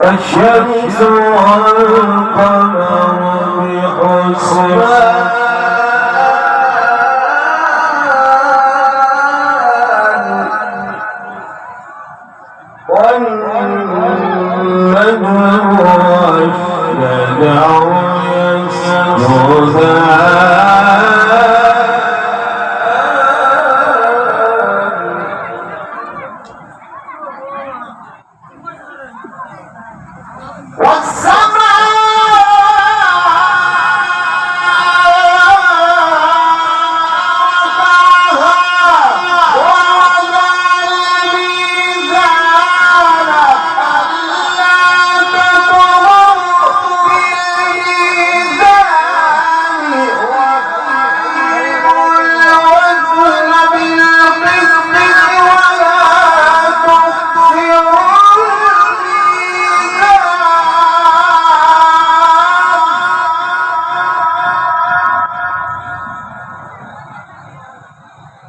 الشمس والقمر بحسبان والنجم والشجر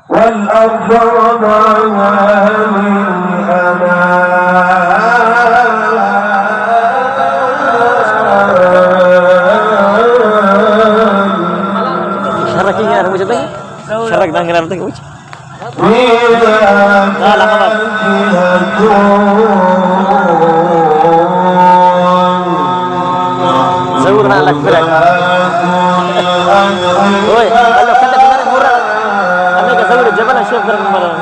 والأرض وضعها للأنام شركي يا رب جدي شرك دانغنا نتك وش زورنا لك فرق اوي قال له كده كده مرة انا كزور الجبل اشوف فرق مرة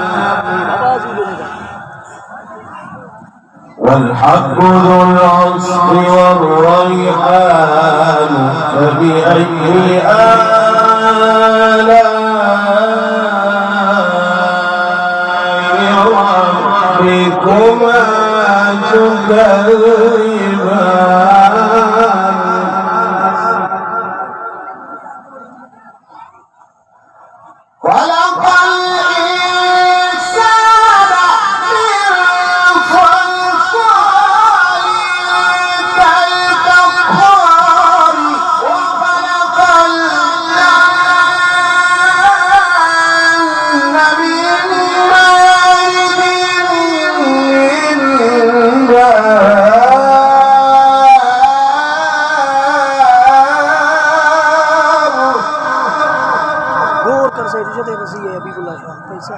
والحب ذو العصف والريحان فبأي آلاء ربكما تكذبان خلق الإنسان من صلصال كالفخار وخلق الجن من مارج من غور कर सही तुझे तेरे से ये अभी बुला शाह कैसा